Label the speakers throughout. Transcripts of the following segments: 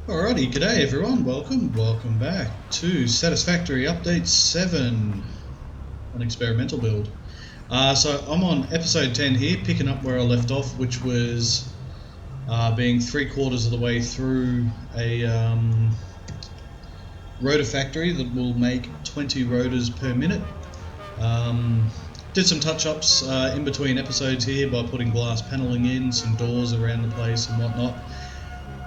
Speaker 1: Alrighty, g'day everyone, welcome back to Satisfactory Update 7 on experimental build. So I'm on episode 10 here, picking up where I left off, which was being 3/4 of the way through a rotor factory that will make 20 rotors per minute. Did some touch-ups in between episodes here by putting glass paneling in, some doors around the place and whatnot.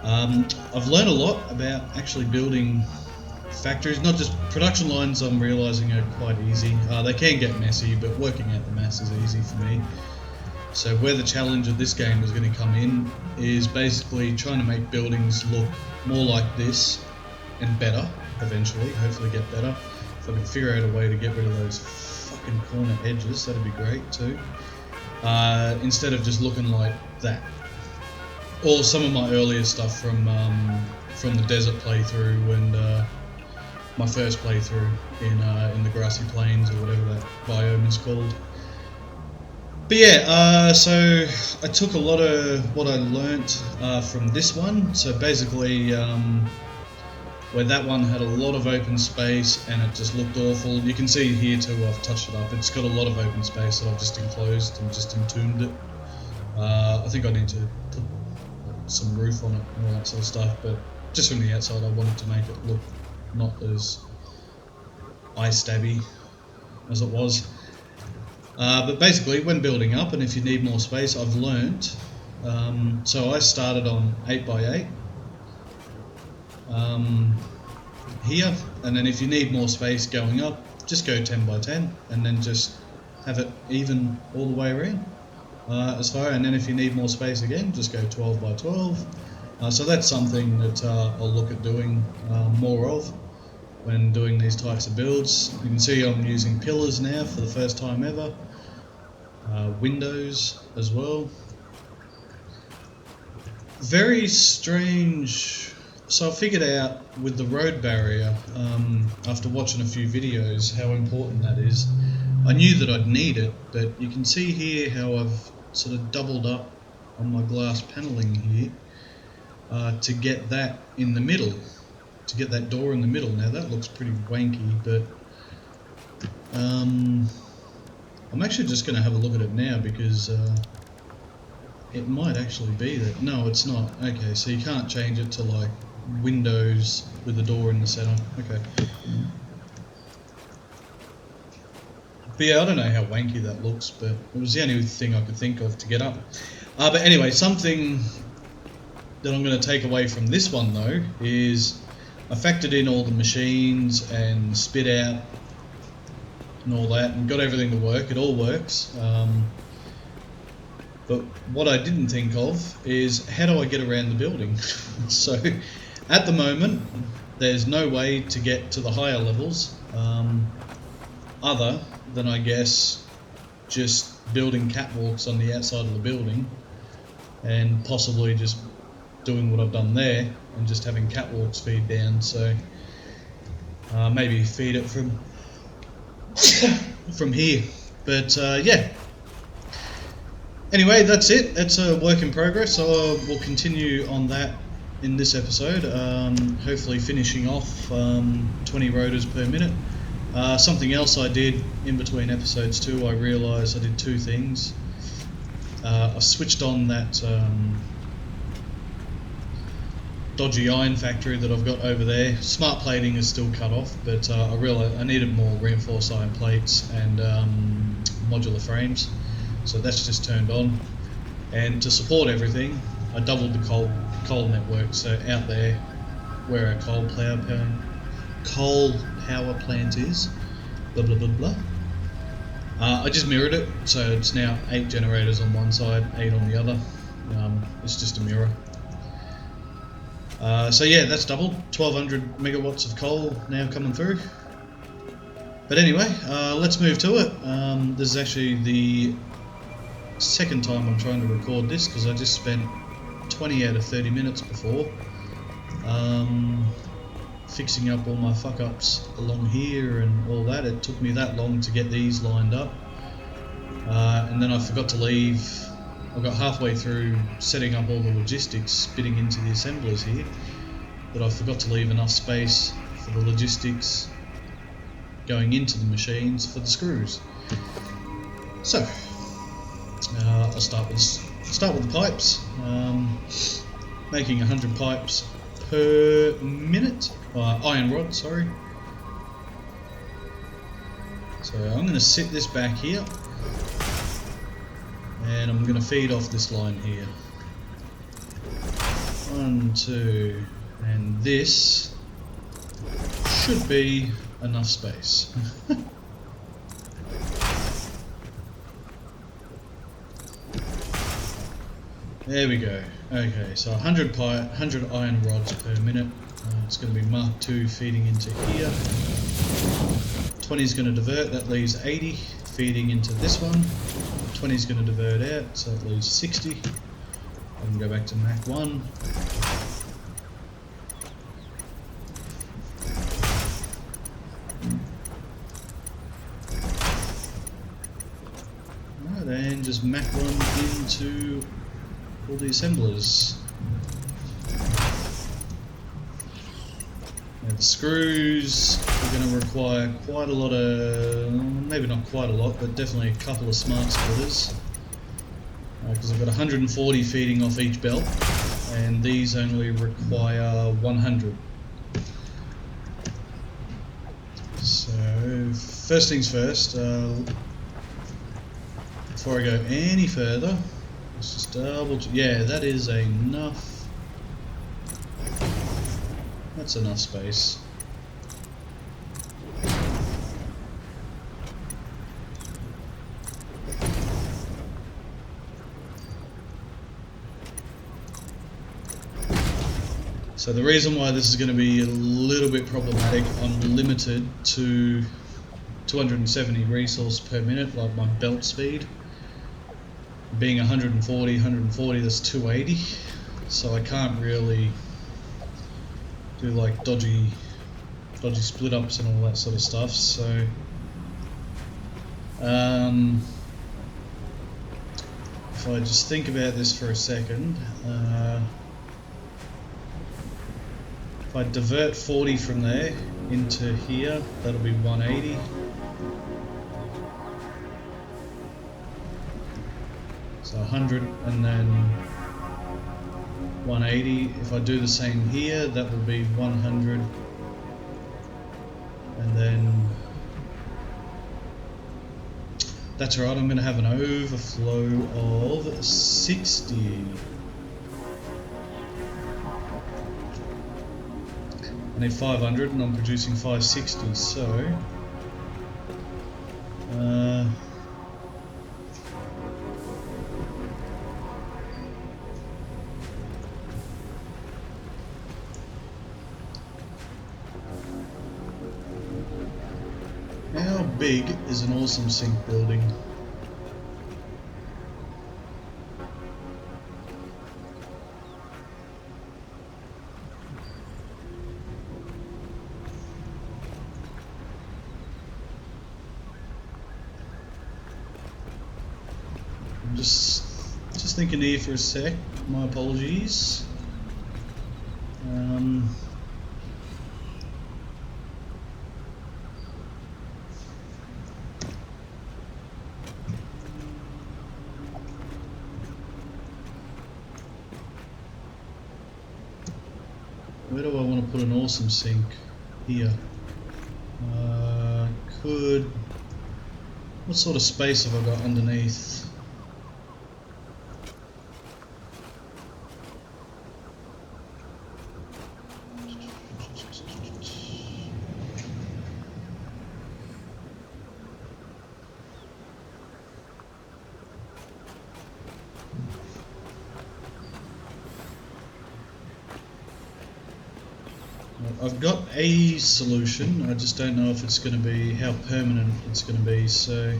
Speaker 1: I've learned a lot about actually building factories, not just production lines. I'm realising are quite easy. They can get messy, but working out the maths is easy for me. So where the challenge of this game is going to come in is basically trying to make buildings look more like this and better eventually, hopefully get better. If I can figure out a way to get rid of those fucking corner edges, that'd be great too. Instead of just looking like that. Or some of my earlier stuff from the desert playthrough and my first playthrough in the grassy plains or whatever that biome is called. But yeah, so I took a lot of what I learnt from this one. So basically, where that one had a lot of open space and it just looked awful. You can see here too, I've touched it up. It's got a lot of open space that I've just enclosed and just entombed it. I think I need to put some roof on it and all that sort of stuff, but just from the outside I wanted to make it look not as eye stabby as it was. But basically when building up, and if you need more space, I've learnt, so I started on 8x8 here, and then if you need more space going up, just go 10x10 and then just have it even all the way around. As far, and then if you need more space again, just go 12x12. So that's something that I'll look at doing more of when doing these types of builds. You can see I'm using pillars now for the first time ever. Windows as well. Very strange. So I figured out with the road barrier, after watching a few videos, how important that is. I knew that I'd need it, but you can see here how I've sort of doubled up on my glass paneling here to get that in the middle, to get that door in the middle. Now that looks pretty wanky, but I'm actually just going to have a look at it now because it might actually be that. No, it's not. Okay, so you can't change it to like windows with the door in the center. Okay. But yeah, I don't know how wanky that looks, but it was the only thing I could think of to get up. But anyway, something that I'm going to take away from this one though is I factored in all the machines and spit out and all that and got everything to work. It all works. But what I didn't think of is how do I get around the building? So at the moment, there's no way to get to the higher levels other than, I guess, just building catwalks on the outside of the building and possibly just doing what I've done there and just having catwalks feed down. So maybe feed it from here. But yeah. Anyway, that's it. It's a work in progress. So we'll continue on that in this episode. Hopefully finishing off 20 rotors per minute. Something else I did in between episodes too, I realised I did two things. I switched on that dodgy iron factory that I've got over there. Smart plating is still cut off, but I realised I needed more reinforced iron plates and modular frames, so that's just turned on. And to support everything, I doubled the coal network, so out there where our coal power plant is, blah blah blah blah. I just mirrored it, so it's now 8 generators on one side, 8 on the other. It's just a mirror. So yeah, that's doubled. 1200 megawatts of coal now coming through. But anyway, let's move to it. This is actually the second time I'm trying to record this because I just spent 20 out of 30 minutes before fixing up all my fuck ups along here and all that. It took me that long to get these lined up, and then I forgot to leave. I got halfway through setting up all the logistics, spitting into the assemblers here, but I forgot to leave enough space for the logistics going into the machines for the screws. So I'll start with the pipes. Making 100 pipes per minute. Iron rod, sorry. So I'm going to sit this back here, and I'm going to feed off this line here. 1, 2, and this should be enough space. There we go. Okay, so 100 iron rods per minute. It's going to be Mark II feeding into here. 20 is going to divert, that leaves 80 feeding into this one. 20 is going to divert out, so it leaves 60. I can go back to Mach 1. Right, and just Mach 1 into all the assemblers. Now the screws are going to require quite a lot of, maybe not quite a lot, but definitely a couple of smart splitters. Because I've got 140 feeding off each belt, and these only require 100. So first things first, before I go any further, let's just double check. Yeah, that is enough. That's enough space. So the reason why this is going to be a little bit problematic, I'm limited to 270 resource per minute, like my belt speed. Being 140, that's 280. So I can't really do like dodgy split ups and all that sort of stuff. So if I just think about this for a second, if I divert 40 from there into here, that'll be 180. So 100 and then 180. If I do the same here, that will be 100. And then that's right, I'm going to have an overflow of 60. I need 500 and I'm producing 560, so how big is an awesome sink building? Just thinking here for a sec. My apologies. Where do I want to put an awesome sink? Here. What sort of space have I got underneath? I've got a solution, I just don't know if it's going to be, how permanent it's going to be, so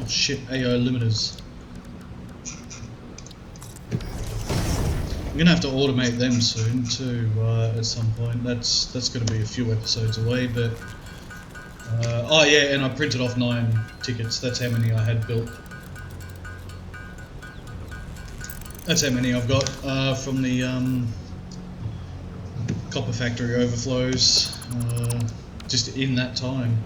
Speaker 1: Oh shit, AO limiters. I'm gonna have to automate them soon too, at some point. That's gonna be a few episodes away, but oh yeah, and I printed off 9 tickets. That's how many I had built. That's how many I've got from the copper factory overflows, just in that time.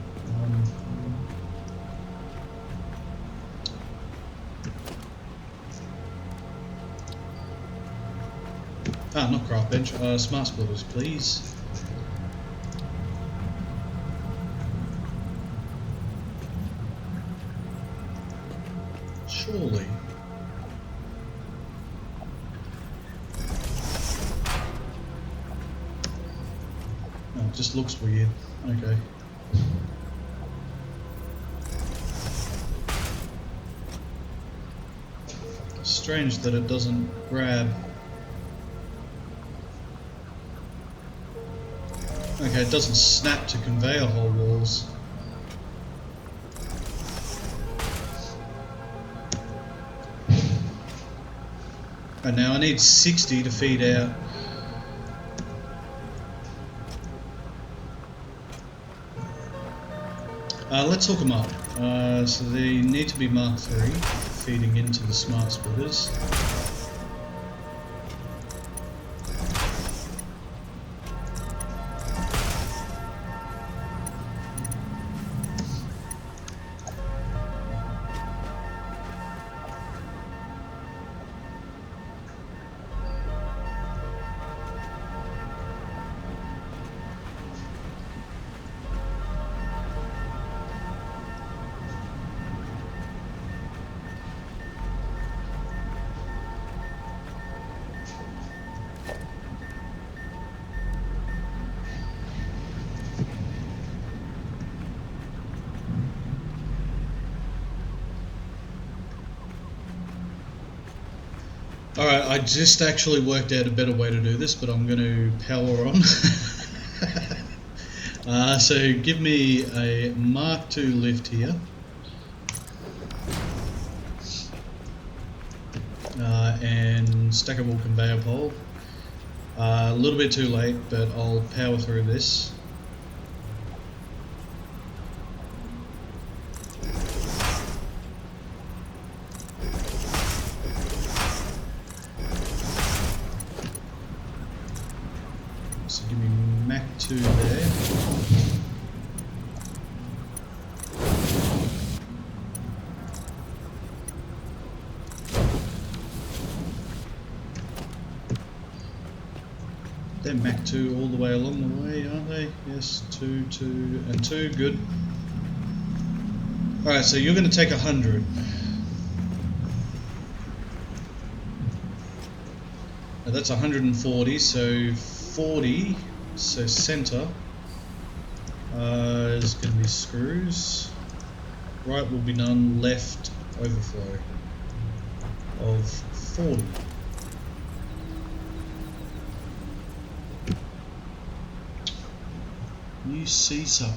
Speaker 1: Not craft bench, smart splitters, please. Surely. Oh, it just looks weird. Okay. Strange that it doesn't grab. Okay, it doesn't snap to conveyor hole walls. And now I need 60 to feed out. Let's hook them up. So they need to be Mark 3, feeding into the smart splitters. Alright, I just actually worked out a better way to do this, but I'm going to power on. So give me a Mark II lift here. And stackable conveyor pole. A little bit too late, but I'll power through this. So give me Mac 2 there. They're Mac 2 all the way along the way, aren't they? Yes, 2, 2, and 2, good. Alright, so you're going to take 100. Now that's 140, so 40, so center is going to be screws. Right will be none, left overflow of 40. You sea sucker.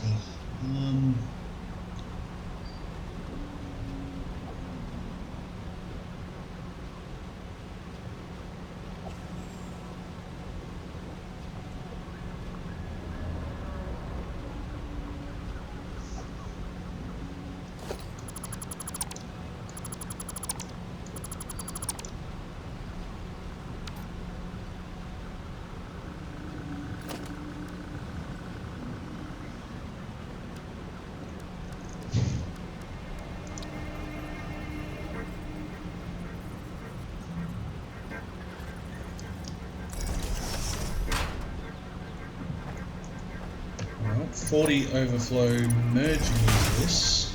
Speaker 1: Alright, 40 overflow merging into this.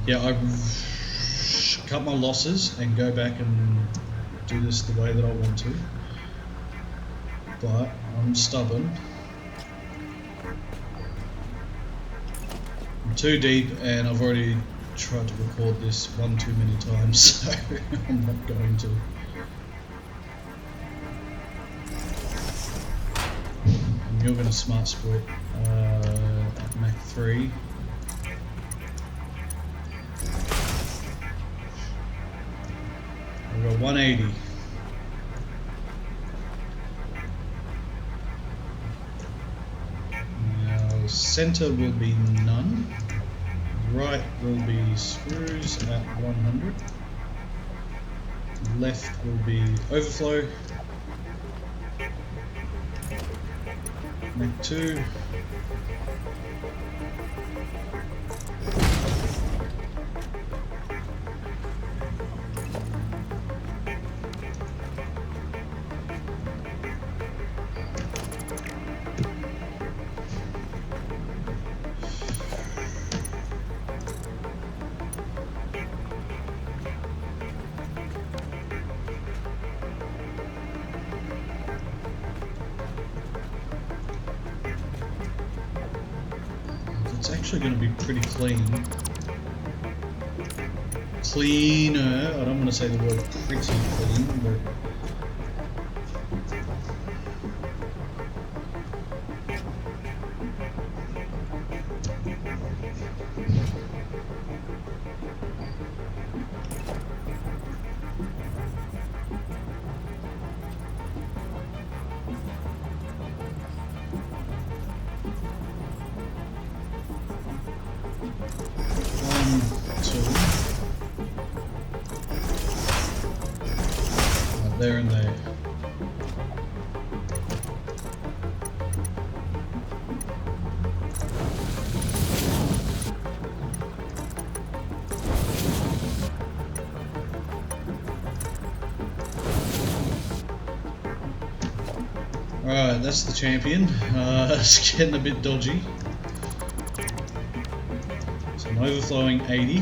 Speaker 1: Yeah, I cut my losses and go back and do this the way that I want to. But I'm stubborn. I'm too deep and I've already tried to record this one too many times, so I'm not going to. And you're going to smart split Mac 3. 180. Now center will be none. Right will be screws at 100. Left will be overflow. Make 2. It's actually going to be pretty clean. Cleaner, I don't want to say the word pretty clean, but there and there. Alright, that's the champion. It's getting a bit dodgy. So I'm overflowing 80.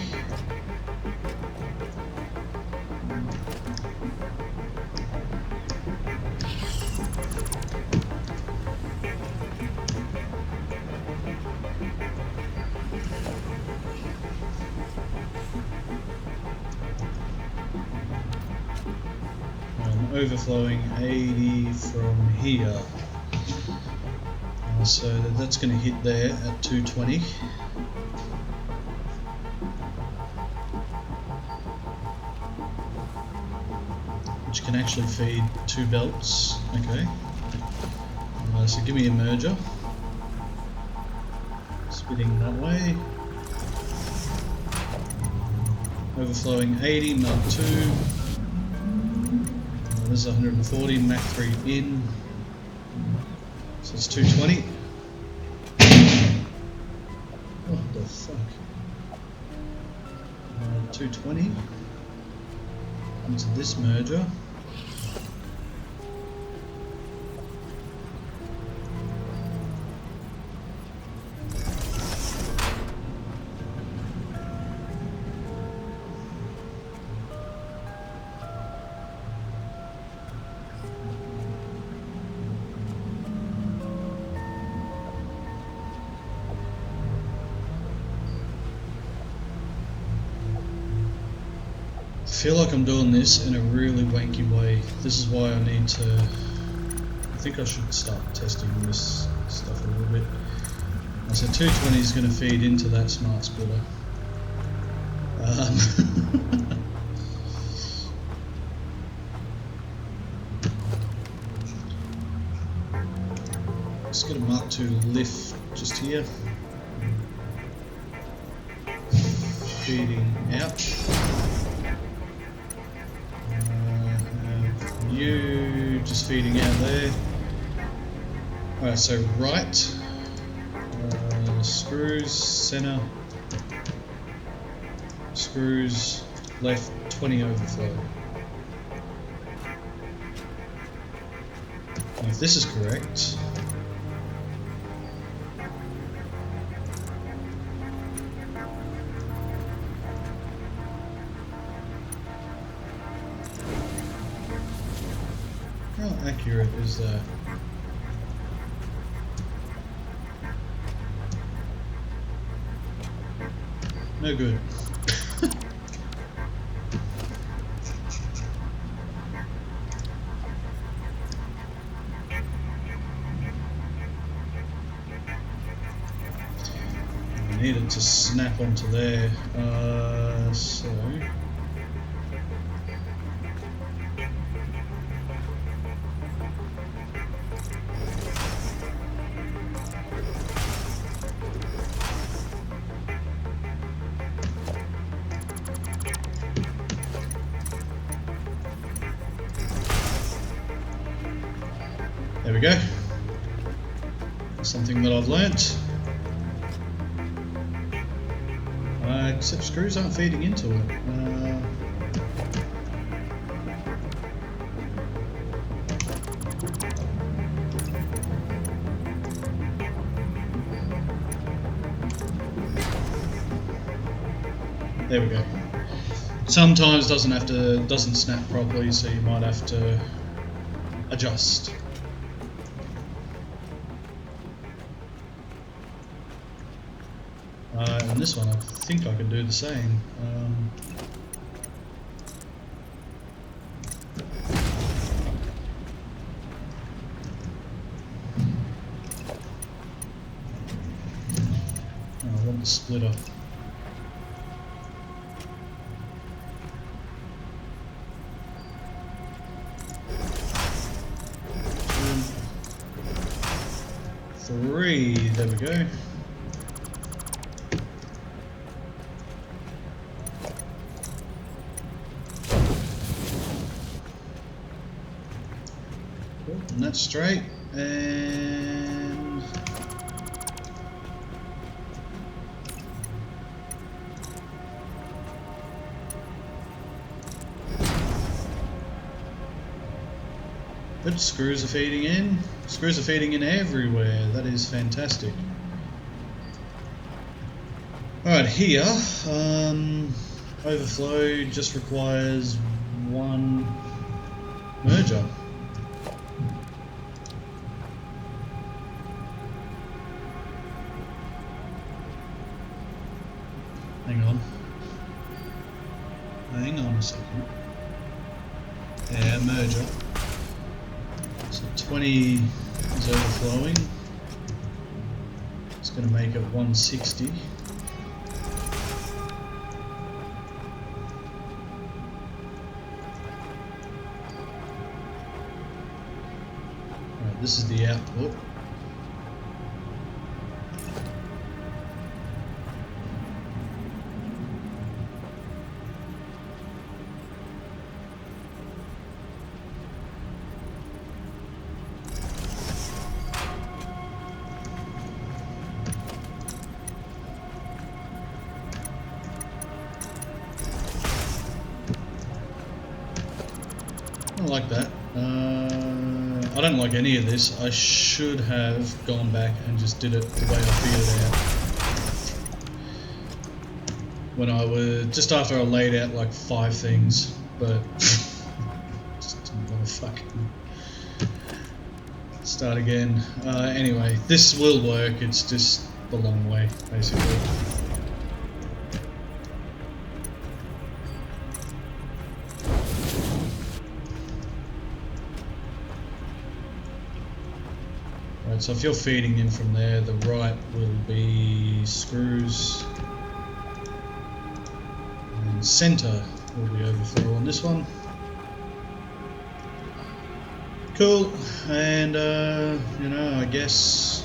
Speaker 1: Overflowing 80 from here, so that's going to hit there at 220. Which can actually feed 2 belts. Okay, so give me a merger, spitting that way. Overflowing 80, Mark 2. This is 140, Mach 3 in, so it's 220. What the fuck? 220 into this merger. I feel like I'm doing this in a really wanky way. This is why I need to... I think I should start testing this stuff a little bit. So 220 is going to feed into that smart splitter. Let's get a Mark 2 lift just here. Feeding out. You just feeding out there. Alright, so right, screws, center, screws, left, 20 overflow. And if this is correct, how accurate is that? No good. I need it to snap onto there. So There we go. Something that I've learnt. Except screws aren't feeding into it. There we go. Sometimes doesn't snap properly, so you might have to adjust. And this one, I think I can do the same. I want the splitter. Three, there we go. And that's straight, and good. Screws are feeding in. Screws are feeding in everywhere. That is fantastic. Alright, here, overflow just requires one merger. Hang on a second. Yeah, merger. So 20 is overflowing. It's going to make it 160. Right, this is the output. I like that. I don't like any of this. I should have gone back and just did it the way I figured it out. When I was just after I laid out like 5 things, but just didn't want to fucking start again. Anyway, this will work. It's just the long way, basically. So if you're feeding in from there, the right will be screws, and centre will be overflow on this one. Cool, and you know, I guess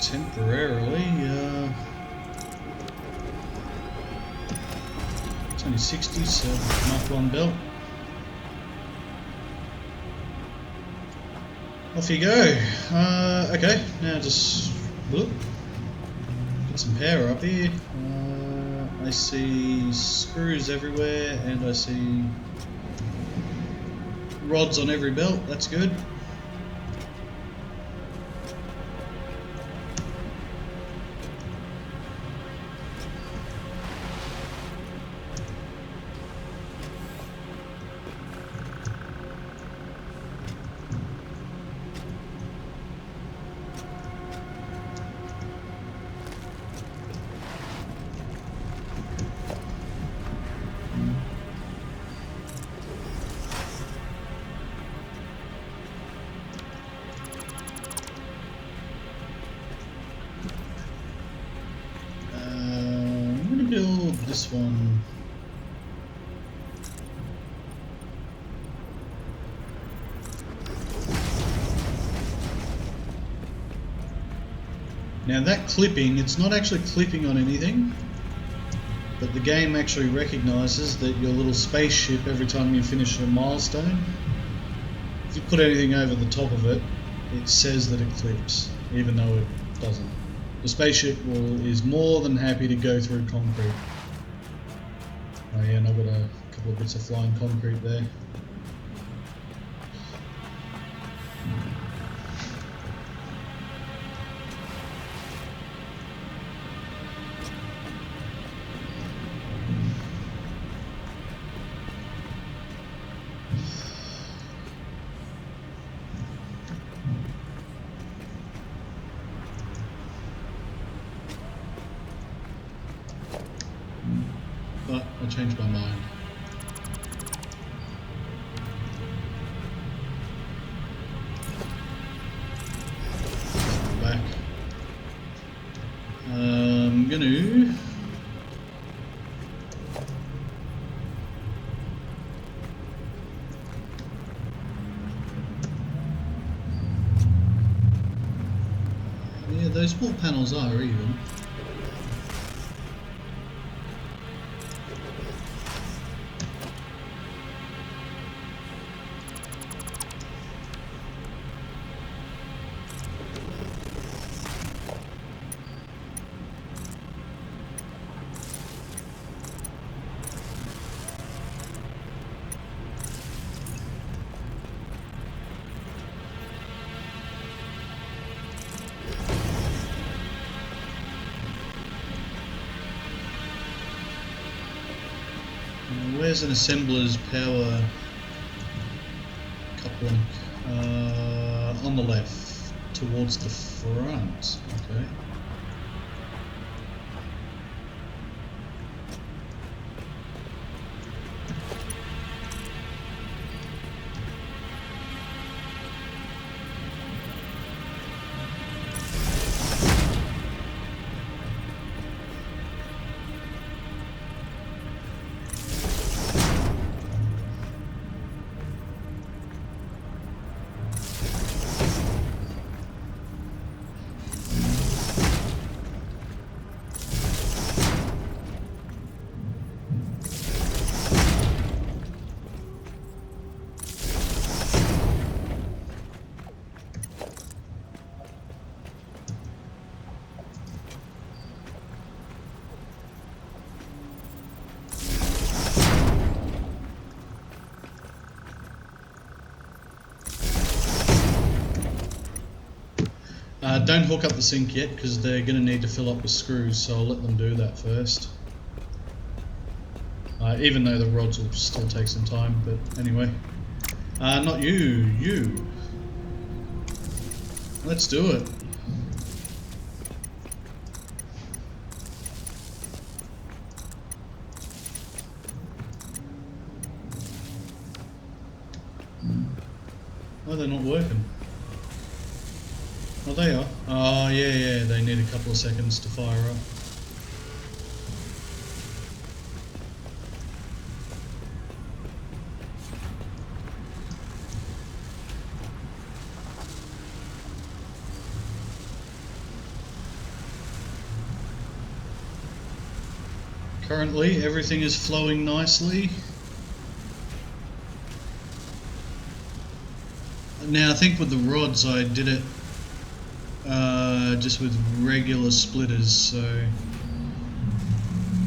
Speaker 1: temporarily, it's only 60, so Mark 1 belt. Off you go. Okay, now just look, get some power up here. I see screws everywhere, and I see rods on every belt. That's good. This one, Now that clipping, it's not actually clipping on anything, but the game actually recognises that your little spaceship, every time you finish a milestone, if you put anything over the top of it, it says that it clips, even though it doesn't. The spaceship is more than happy to go through concrete. Oh yeah, and I've got a couple of bits of flying concrete there. But I changed my mind. Back. I'm gonna yeah, those wall panels are even. Where's an assembler's power coupling? On the left, towards the front. Okay. Don't hook up the sink yet because they're going to need to fill up with screws, so I'll let them do that first. Even though the rods will still take some time, but anyway. Not you, you. Let's do it. Oh, they're not working. Oh, they are. Oh, yeah, they need a couple of seconds to fire up. Currently, everything is flowing nicely. Now, I think with the rods, I did it just with regular splitters, so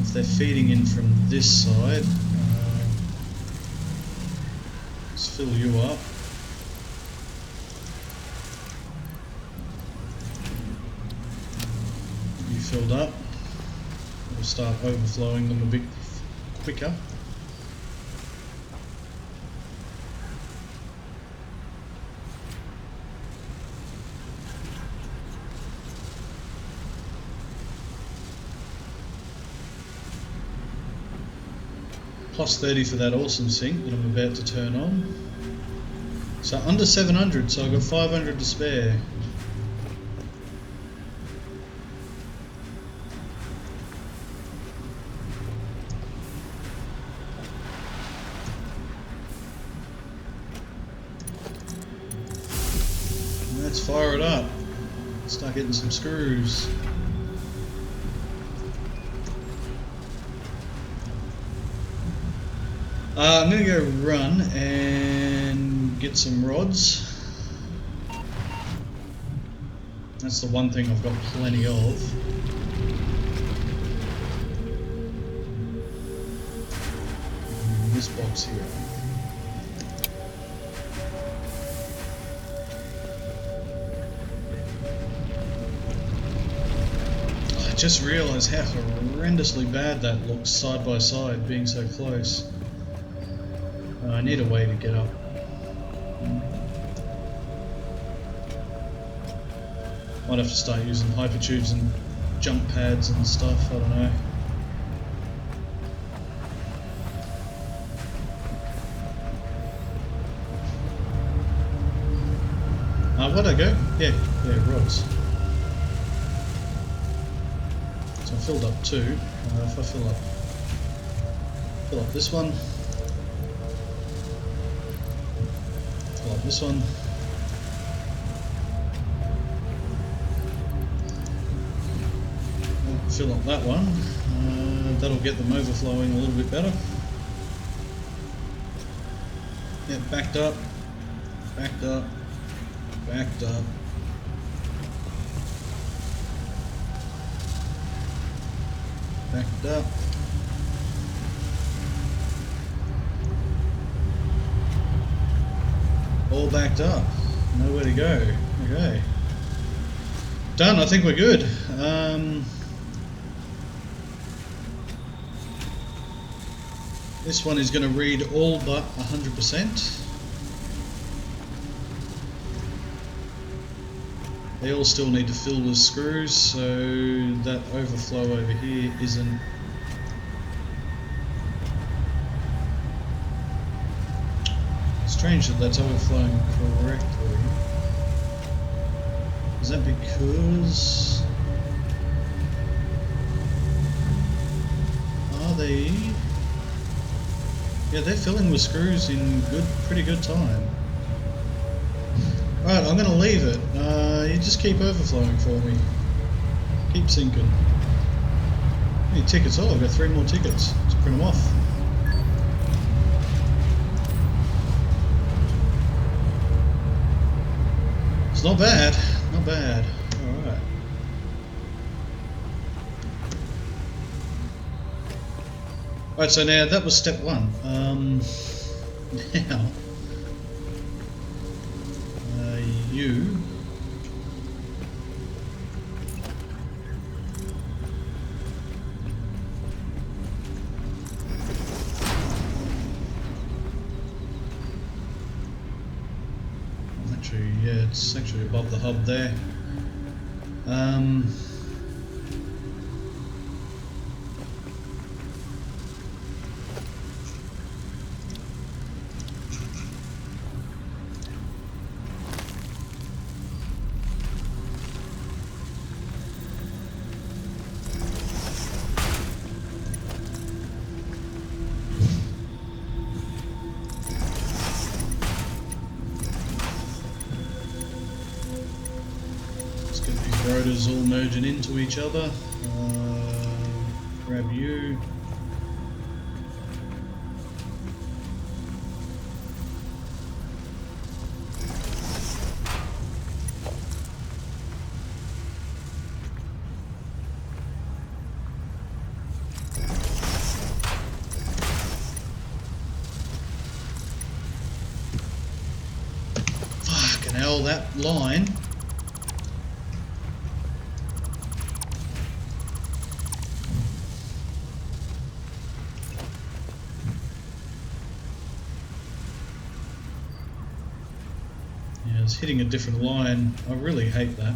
Speaker 1: if they're feeding in from this side, let's fill you up. You filled up. We'll start overflowing them a bit quicker. Plus 30 for that awesome sink that I'm about to turn on. So under 700, so I've got 500 to spare. Let's fire it up. Start getting some screws. I'm going to go run and get some rods. That's the one thing I've got plenty of. This box here. I just realised how horrendously bad that looks side by side, being so close. I need a way to get up. Might have to start using hypertubes and jump pads and stuff, I don't know. Where'd I go? Yeah, rods. So I filled up 2. If I fill up this one, fill up this one. Fill up that one. That'll get them overflowing a little bit better. Yeah, backed up, backed up, backed up. Backed up. All backed up. Nowhere to go. Okay. Done, I think we're good. This one is going to read all but 100%. They all still need to fill with screws, so that overflow over here isn't. Strange that that's overflowing correctly. Is that because... Are they... Yeah, they're filling with screws in pretty good time. Right, I'm going to leave it. You just keep overflowing for me. Keep sinking. How many tickets? Oh, I've got 3 more tickets. Let's print them off. It's not bad. Not bad. Alright. Right, so now that was step 1. Now... you... Actually, yeah, it's actually above the hub there. Rotors all merging into each other. Grab you. Fucking hell, that line. It's hitting a different line. I really hate that.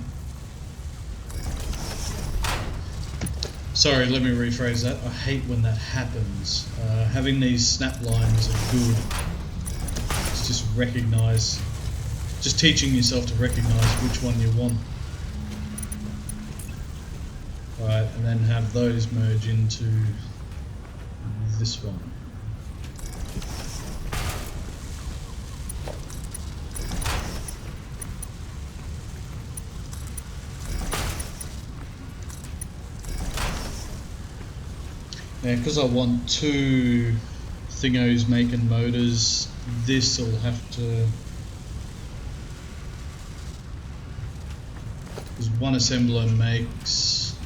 Speaker 1: Sorry, let me rephrase that. I hate when that happens. Having these snap lines are good. It's just recognise, just teaching yourself to recognise which one you want. Right, and then have those merge into this one. And because I want two thingos making motors, this will have to... Because one assembler makes...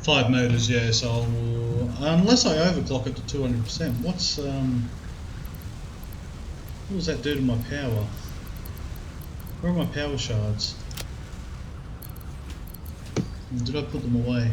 Speaker 1: five motors, yeah, so I'll, unless I overclock it to 200%, what's, what does that do to my power? Where are my power shards? Did I put them away?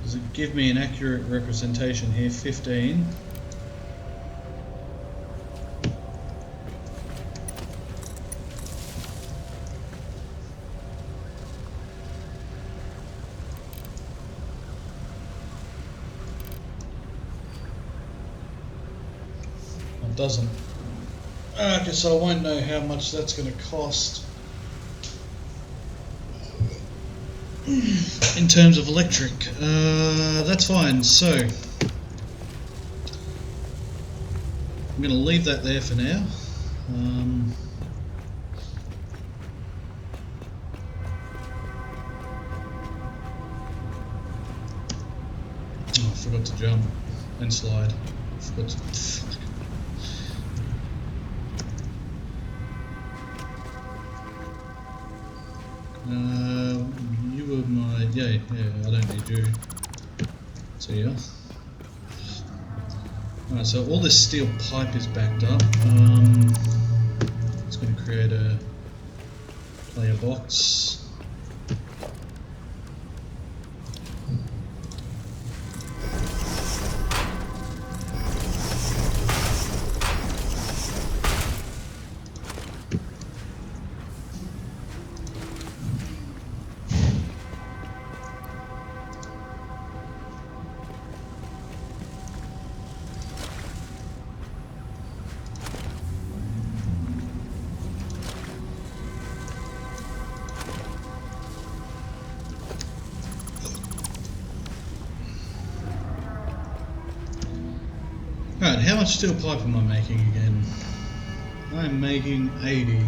Speaker 1: Does it give me an accurate representation here? 15. It doesn't. Okay, so I won't know how much that's going to cost in terms of electric. That's fine. So I'm going to leave that there for now. Oh, I forgot to jump and slide. Forgot to... you were my... yeah, I don't need you. So yeah. Alright, so all this steel pipe is backed up. It's going to create a player box. Alright, how much steel pipe am I making again? I'm making 80.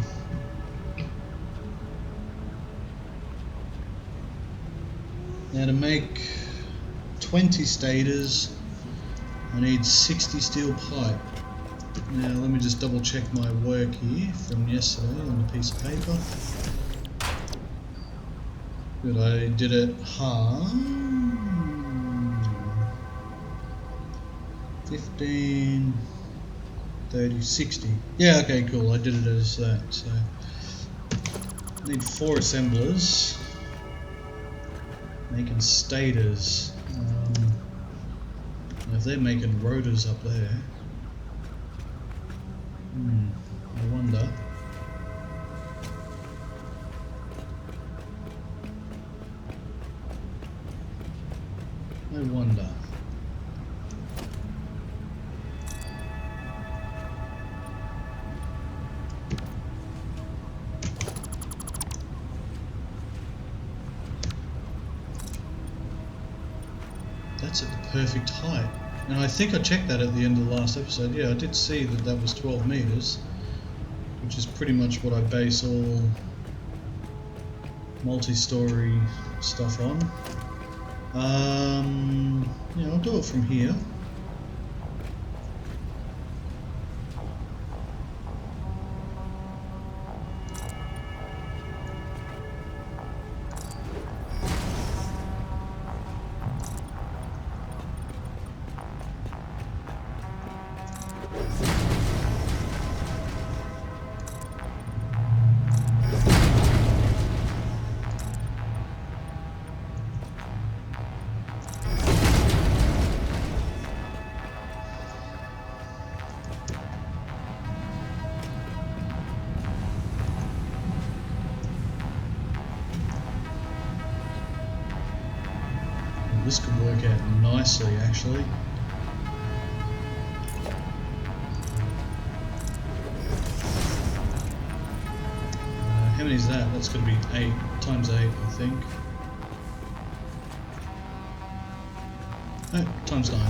Speaker 1: Now to make 20 stators, I need 60 steel pipe. Now let me just double check my work here from yesterday on the piece of paper. Good, I did it half. 15, 30, 60. Yeah, okay, cool. I did it as that. So I need 4 assemblers making stators. If they're making rotors up there, I wonder. That's at the perfect height. Now I think I checked that at the end of the last episode. Yeah, I did see that that was 12 meters, which is pretty much what I base all multi-story stuff on. Yeah, I'll do it from here. this could work out nicely, actually. How many is that? That's going to be 8 times 8, I think. No, times 9.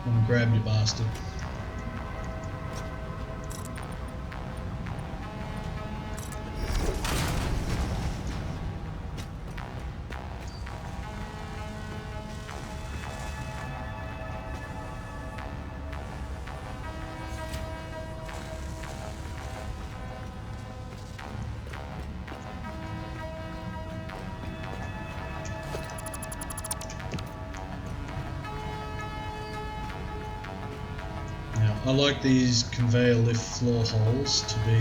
Speaker 1: And grab you bastard. I like these conveyor lift floor holes to be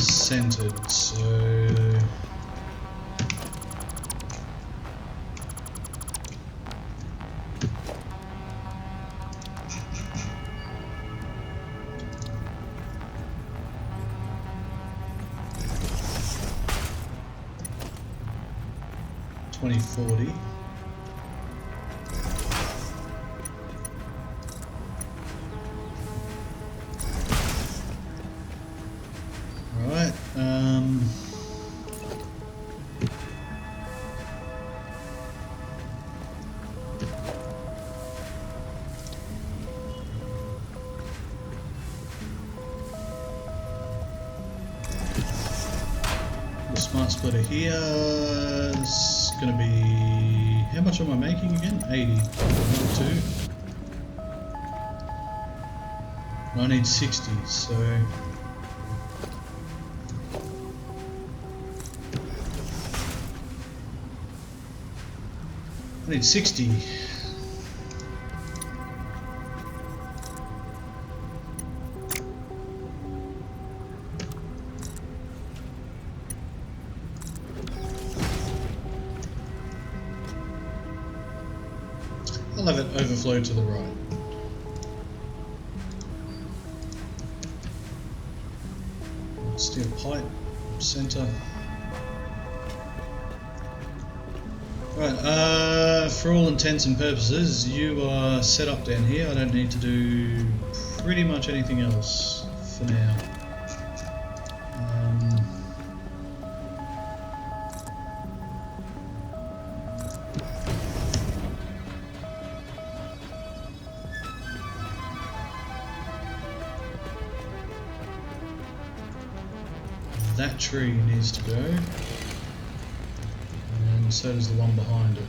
Speaker 1: centered, so $20.40. Smart splitter here is going to be, how much am I making again? 80. 2. I need 60, so I need 60. I'll have it overflow to the right. Steel pipe, center. Right, for all intents and purposes, you are set up down here. I don't need to do pretty much anything else for now. That tree needs to go, and so does the one behind it.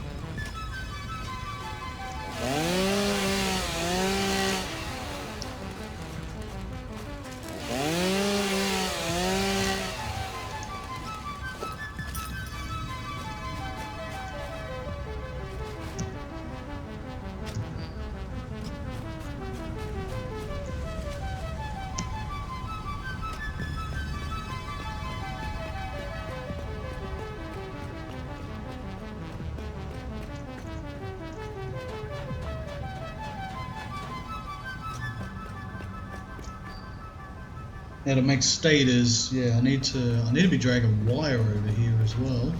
Speaker 1: Now to make stators, yeah, I need to be dragging wire over here as well.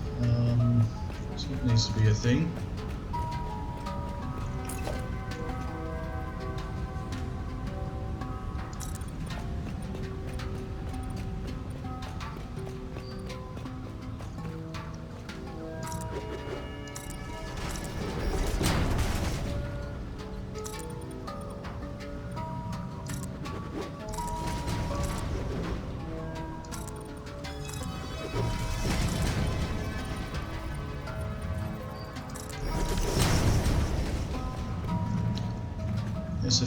Speaker 1: So it needs to be a thing. So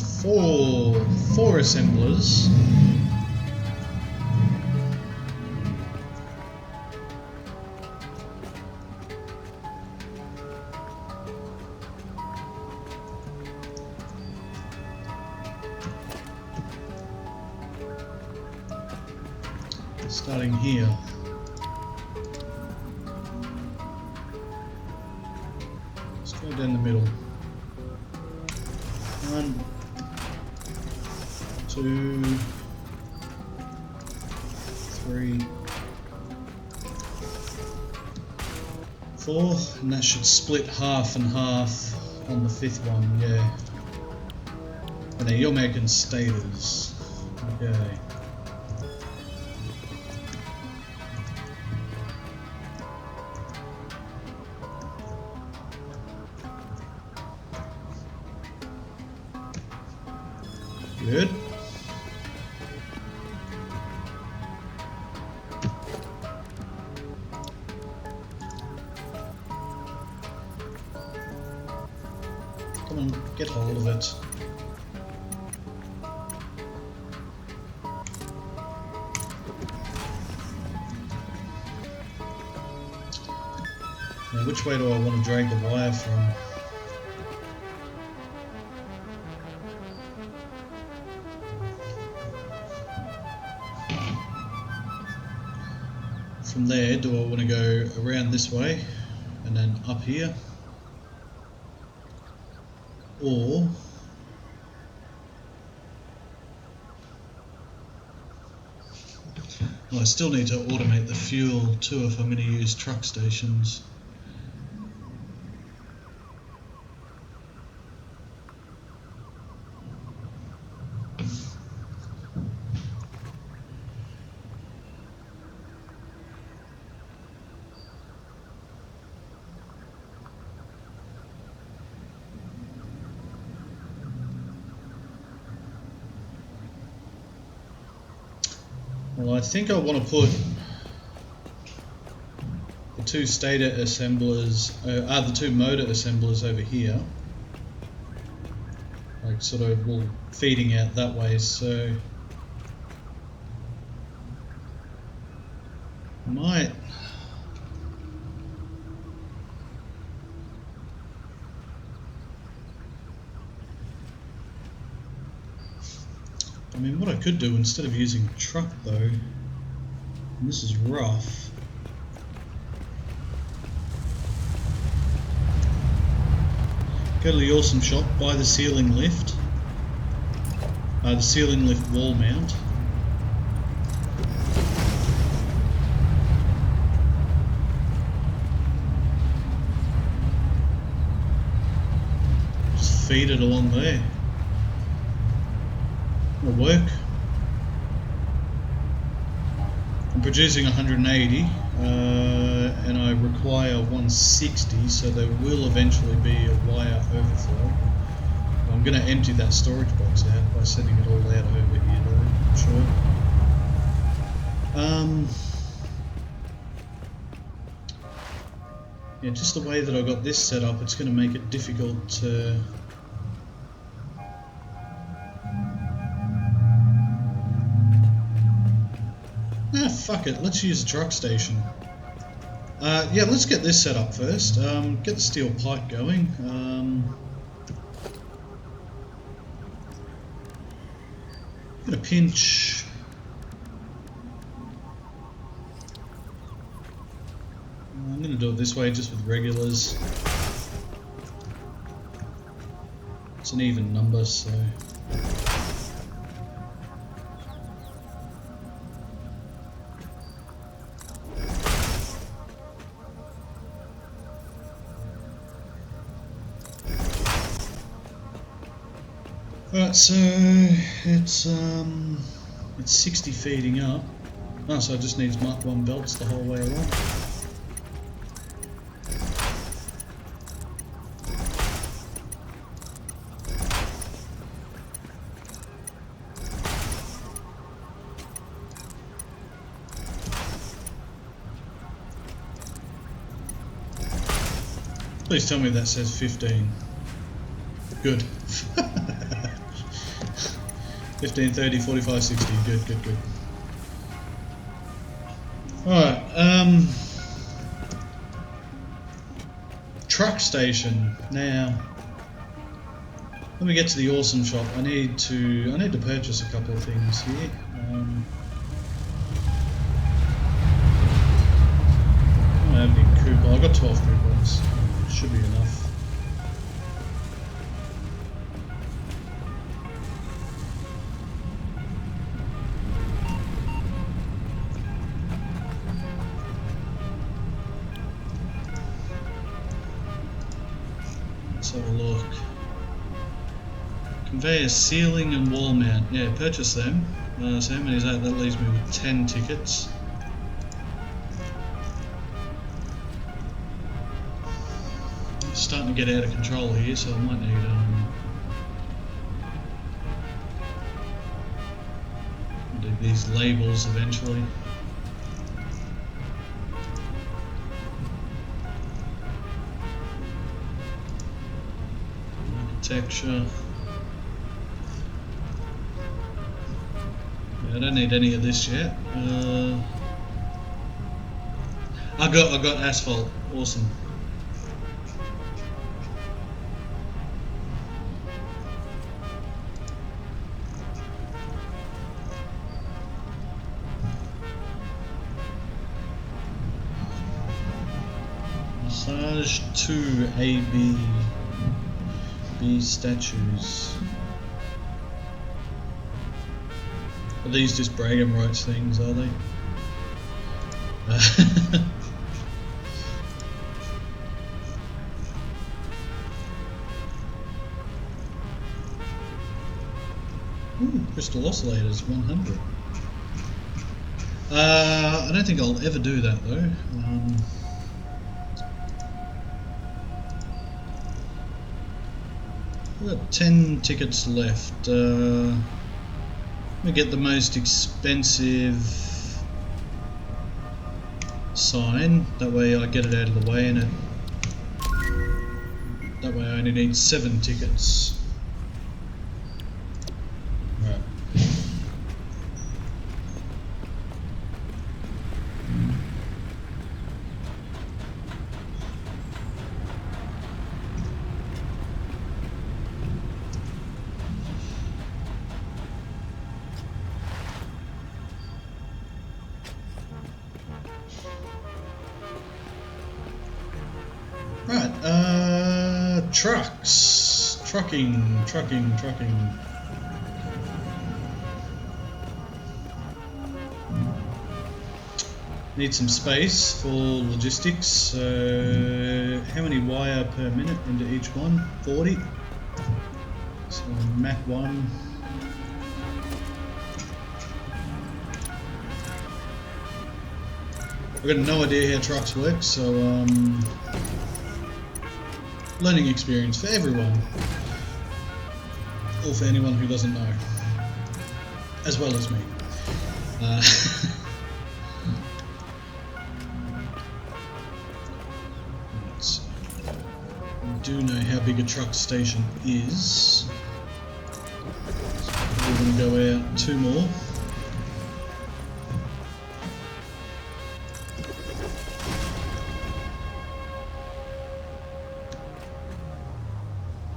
Speaker 1: four assemblers. Starting here. down the middle. 1, 2, 3, 4, and that should split half and half on the 5th one, yeah. And then you're making stators. Okay. Good. Come on, get hold of it. Now, which way do I want to drag the wire from? From there, do I want to go around this way and then up here? Or well, I still need to automate the fuel too if I'm going to use truck stations. Well, I think I want to put the 2 stator assemblers, the 2 motor assemblers over here, like sort of well, feeding out that way. So I might. I mean, what I could do instead of using truck though, and this is rough, go to the awesome shop, buy the ceiling lift, wall mount. Just feed it along there. Will work. I'm producing 180 and I require 160, so there will eventually be a wire overflow. I'm going to empty that storage box out by sending it all out over here though, I'm sure. Yeah, just the way that I got this set up, it's going to make it difficult to fuck it, let's use a truck station. Yeah, let's get this set up first. Get the steel pipe going. I'm gonna pinch. I'm gonna do it this way, just with regulars. It's an even number, so. Right, so it's 60 feeding up. Oh, so it just needs Mark 1 belts the whole way along. Please tell me that says 15. Good. 15, 30, 45, 60. Good, good, good. Alright, truck station. Now, when we get to the awesome shop, I need to purchase a couple of things here. I don't have any coupons. I've got 12 coupons. Should be enough. Let's have a look. Conveyor ceiling and wall mount. Yeah, purchase them. So how many is that? That leaves me with 10 tickets. It's starting to get out of control here, so I might need do these labels eventually. Architecture. I don't need any of this yet. I got asphalt. Awesome. Massage 2 AB B statues. Are these just brag and rights things, are they? Ooh, crystal oscillators, 100. I don't think I'll ever do that though. I've got 10 tickets left. Let me get the most expensive sign. That way I get it out of the way, and that way I only need 7 tickets. Right. Right, trucks. Trucking. Need some space for logistics, so how many wire per minute into each one? 40. So Mach 1. I've got no idea how trucks work, so learning experience for everyone, or for anyone who doesn't know, as well as me. So, we do know how big a truck station is. So we're going to go out 2 more.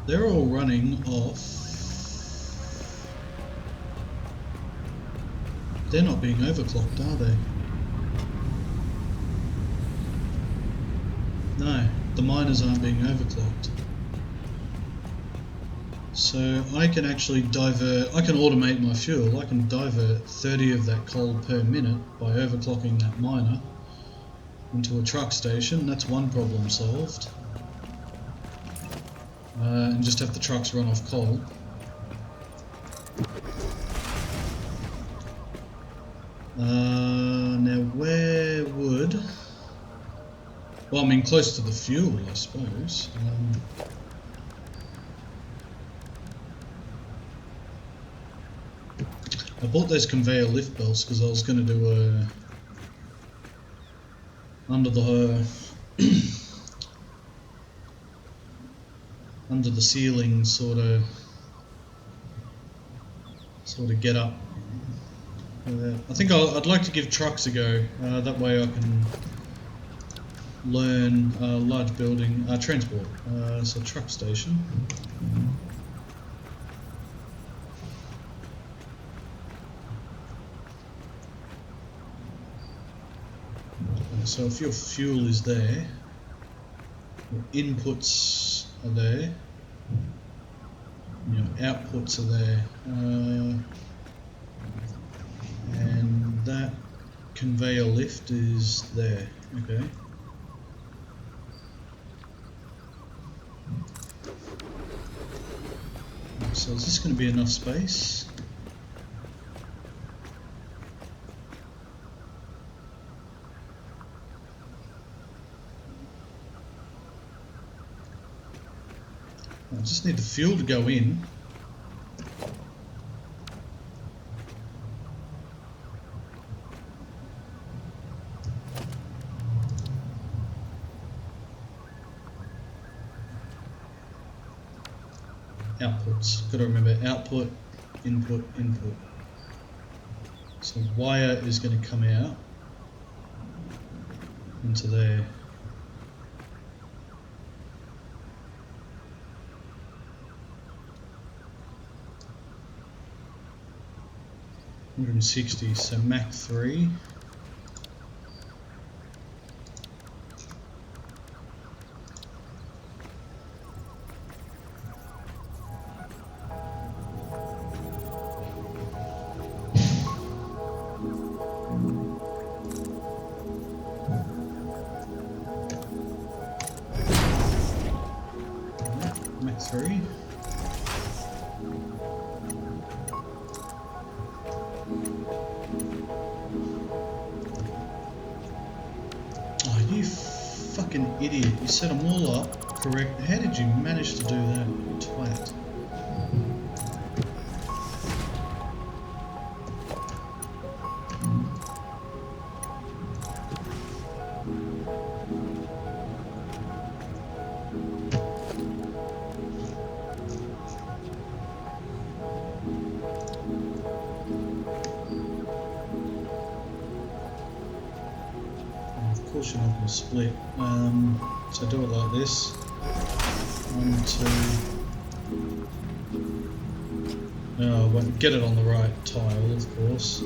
Speaker 1: They're all running off. They're not being overclocked, are they? No, the miners aren't being overclocked. So I can actually divert, I can automate my fuel. I can divert 30 of that coal per minute by overclocking that miner into a truck station. That's one problem solved. And just have the trucks run off coal. Now where would... Well, I mean close to the fuel, I suppose. I bought those conveyor lift belts because I was going to do a... under the... under the ceiling sort of get up. I think I'd like to give trucks a go. That way I can learn large building transport. So truck station. So if your fuel is there, your inputs are there, your outputs are there, and that conveyor lift is there. Okay. So is this going to be enough space? I just need the fuel to go in. Outputs. Got to remember output, input, input. So wire is going to come out into there. $160. So Mach 3. Mach 3. Oh, you fucking idiot. You set them all up correct. How did you manage to do that, you twat? Of course you're not going to split. So do it like this. 1, 2. Oh, well, get it on the right tile, of course.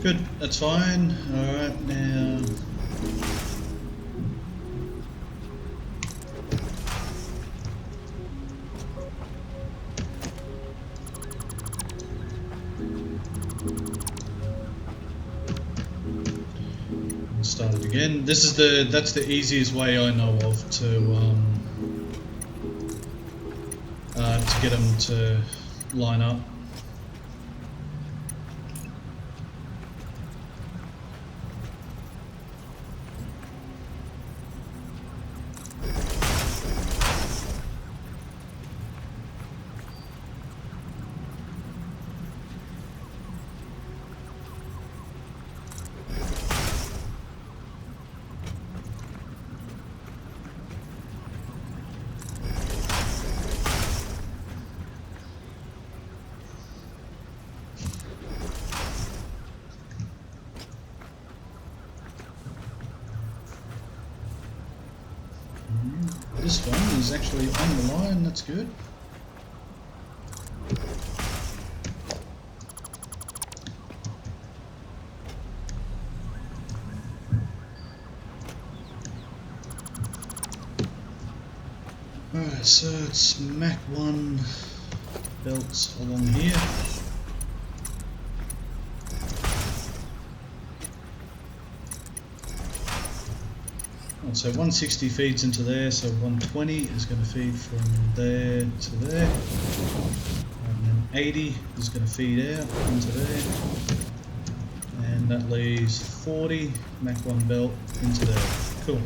Speaker 1: Good, that's fine. Alright, now... start it again. This is that's the easiest way I know of to get them to line up. This one is actually on the line, that's good. Alright, so it's Mach 1 belts along here. So 160 feeds into there, so 120 is going to feed from there to there, and then 80 is going to feed out into there, and that leaves 40 Mach 1 belt into there. Cool.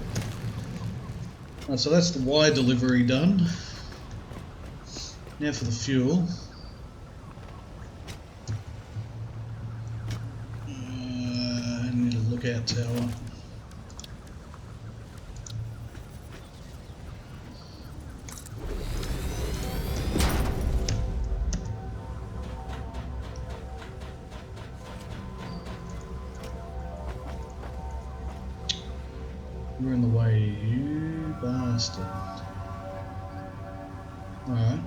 Speaker 1: Right, so that's the wire delivery done. Now for the fuel. I need a lookout tower. You're in the way, you bastard. Alright.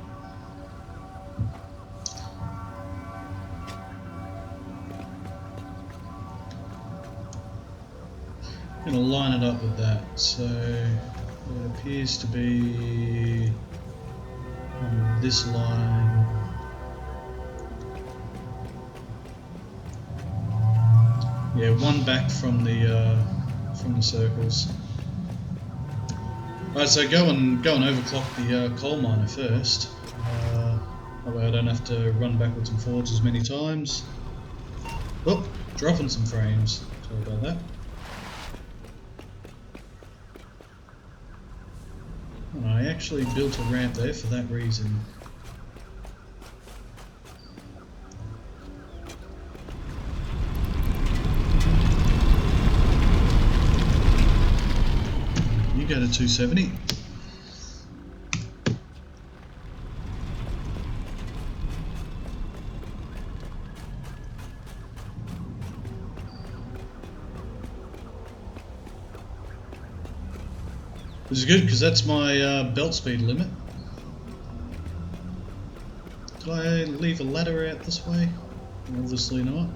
Speaker 1: I'm going to line it up with that, so It appears to be on this line. Yeah, one back from the circles. Right, so go and overclock the coal miner first. That way I don't have to run backwards and forwards as many times. Oh, dropping some frames. Sorry about that. Oh, I actually built a ramp there for that reason. You go to 270. Which is good because that's my belt speed limit. Did I leave a ladder out this way? Obviously not.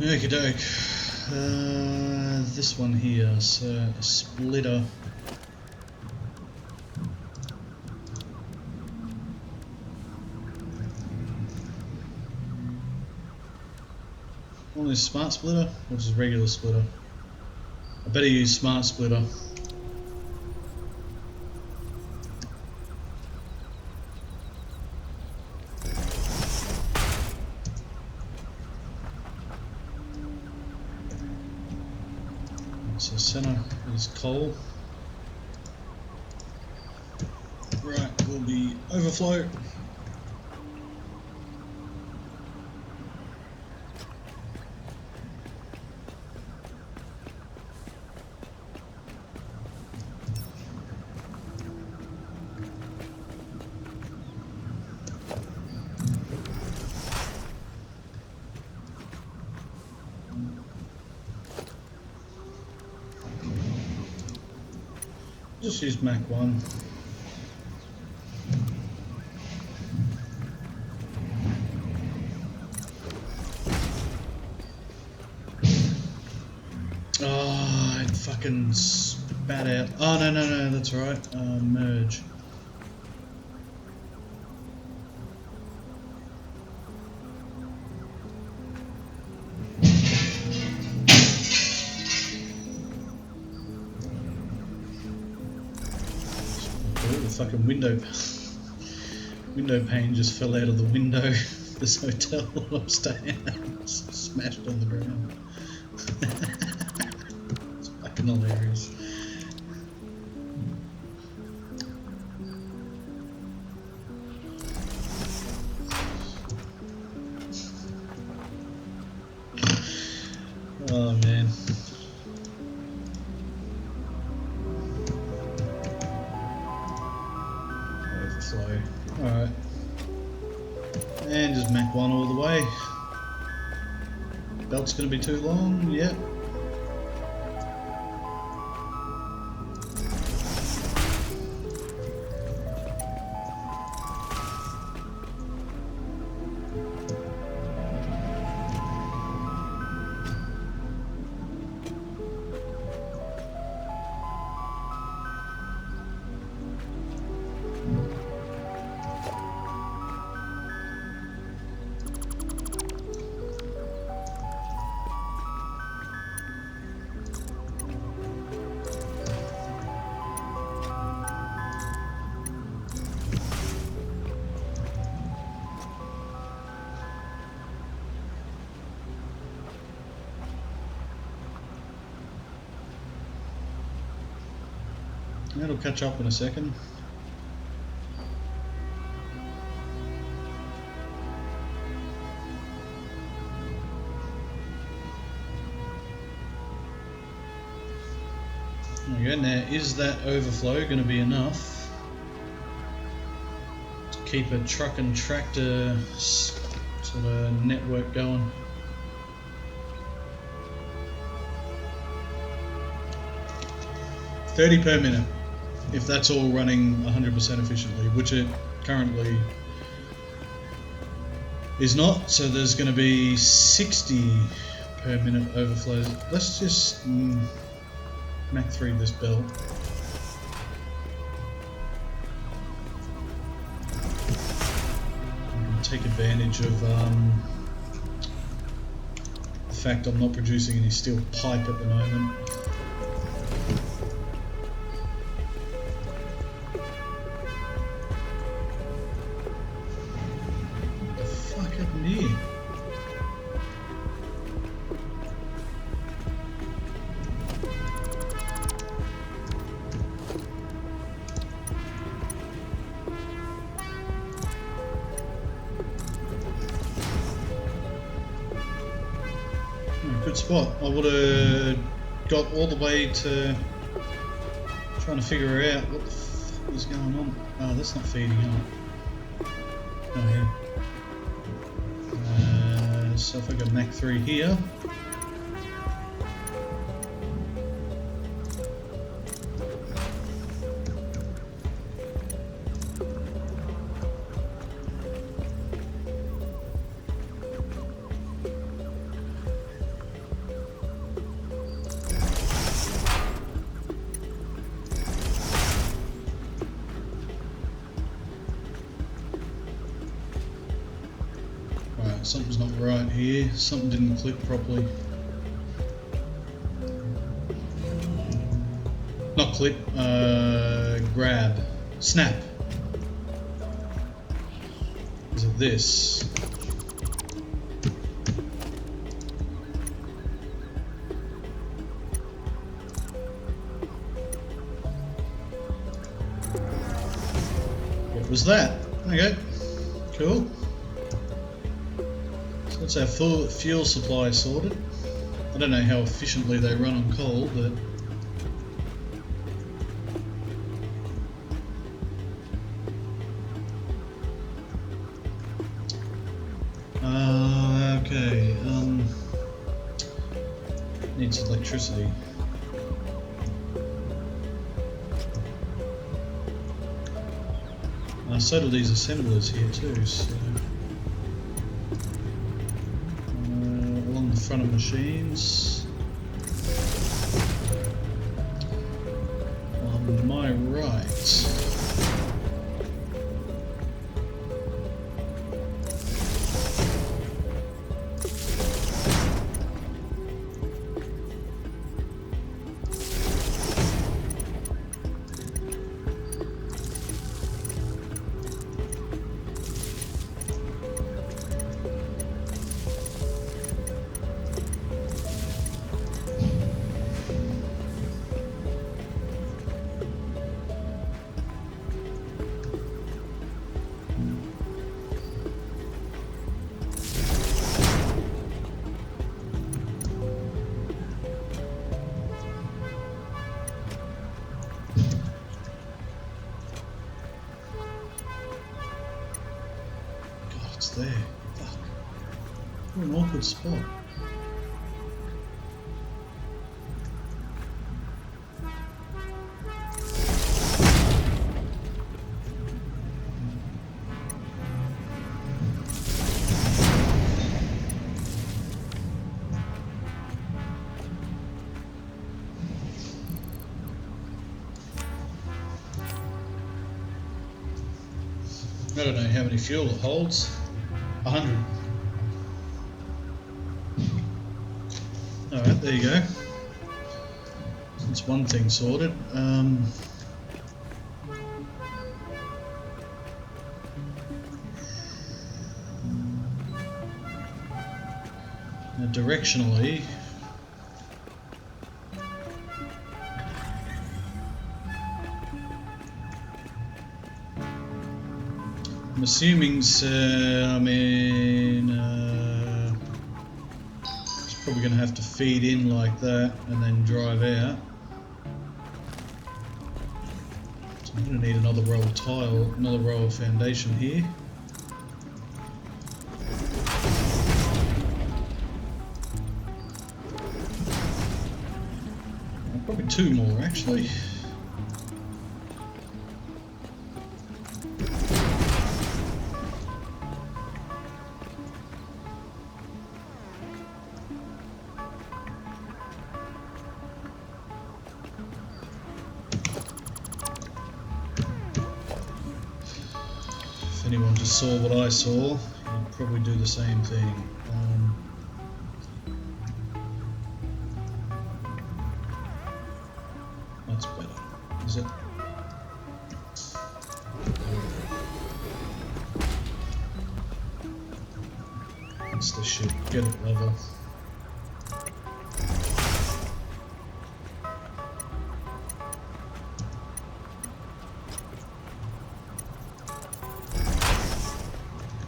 Speaker 1: Okie doke. This one here, so a splitter. One is smart splitter, or just regular splitter? I better use smart splitter. So center is coal. Right, will be overflow. Just use Mach 1. Oh, it fucking spat out. Oh, no, that's right. Merge. The fucking window pane just fell out of the window of this hotel I'm staying at. Smashed on the ground. It's fucking hilarious. Oh man. Overflow. Alright. And just Mach 1 all the way. Belt's gonna be too long, yep. It'll catch up in a second. we go. Now, is that overflow going to be enough to keep a truck and tractor sort of network going? $30 per minute, if that's all running 100% efficiently, which it currently is not. So there's going to be 60 per minute overflows. Let's just Mach 3 this belt. I can take advantage of the fact I'm not producing any steel pipe at the moment. Good spot. I would have got all the way to trying to figure out what the fuck is going on. Oh, that's not feeding up. Oh, yeah. So if I go Mach 3 here. Something's not right here. Something didn't click properly. Not clip, grab. Snap. Is it this? What was that? Okay, cool. That's our full fuel supply sorted. I don't know how efficiently they run on coal, but okay. Needs electricity. So do these assemblers here too. So. Front of machines. On my right. There. Fuck. What an awkward spot. I don't know how many fuel it holds. 100. Alright, there you go. That's one thing sorted. Now directionally, I'm assuming, it's probably going to have to feed in like that and then drive out. I'm going to need another row of tile, another row of foundation here. Probably 2 more actually. If anyone just saw what I saw, you'd probably do the same thing. That's better, is it? That's the shit. Get it level.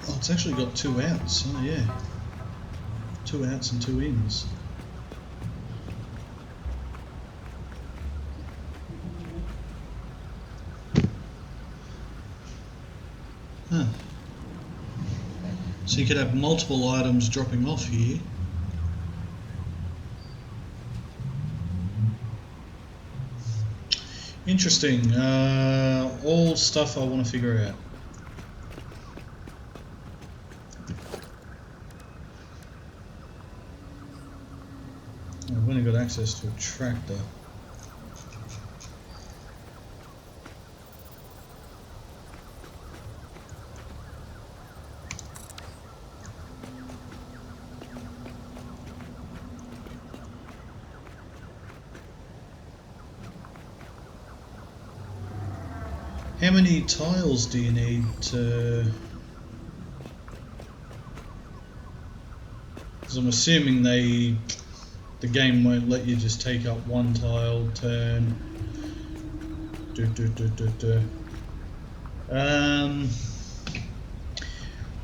Speaker 1: Oh, it's actually got 2 outs. Oh yeah. 2 outs and 2 ins. Huh. So you could have multiple items dropping off here. Interesting. All stuff I want to figure out. I've only got access to a tractor. How many tiles do you need to... Because I'm assuming the game won't let you just take up 1 tile, turn...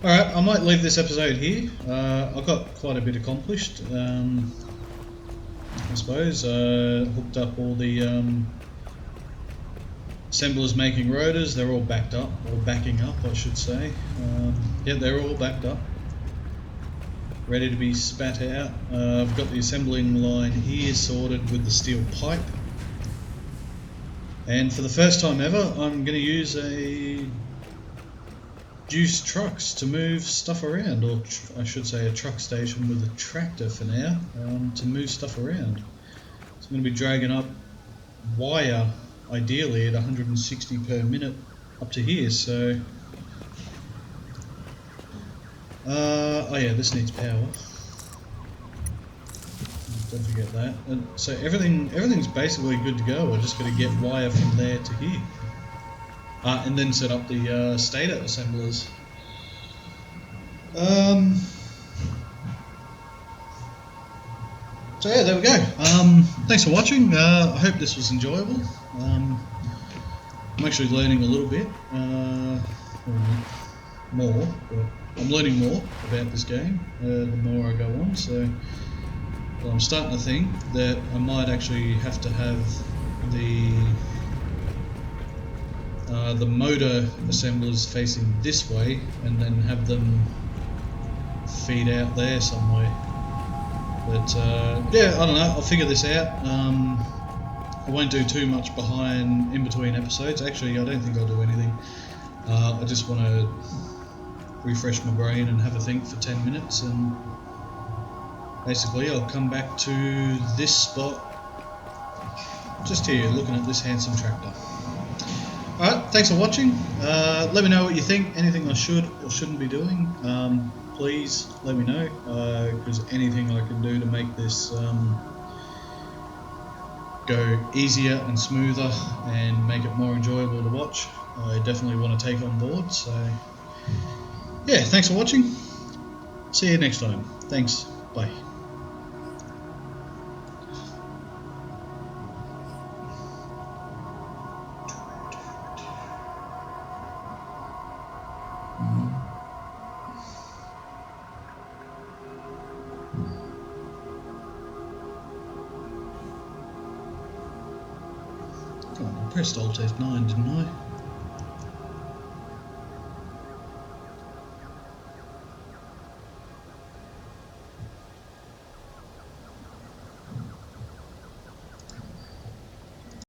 Speaker 1: Alright, I might leave this episode here. I got quite a bit accomplished, I suppose. Hooked up all the assemblers making rotors. They're all backed up, or backing up I should say. Yeah, they're all backed up, ready to be spat out. I've got the assembling line here sorted with the steel pipe, and for the first time ever I'm going to use a juice trucks to move stuff around, or I should say a truck station with a tractor for now, to move stuff around. So I'm going to be dragging up wire, ideally at 160 per minute up to here. So oh yeah, this needs power, don't forget that. And so everything's basically good to go. I just got to get wire from there to here, and then set up the Stator assemblers. So yeah, there we go. Thanks for watching. I hope this was enjoyable. I'm actually learning a little bit more, but I'm learning more about this game the more I go on. So I'm starting to think that I might actually have to have the motor assemblers facing this way, and then have them feed out there some way. But yeah, I don't know, I'll figure this out. I won't do too much in between episodes. Actually, I don't think I'll do anything. I just want to refresh my brain and have a think for 10 minutes, and basically I'll come back to this spot just here, looking at this handsome tractor. Alright, thanks for watching. Let me know what you think, anything I should or shouldn't be doing. Please let me know, because anything I can do to make this go easier and smoother and make it more enjoyable to watch, I definitely want to take on board. So yeah, thanks for watching. See you next time. Thanks. Bye. Come on, I pressed Alt F9, didn't I?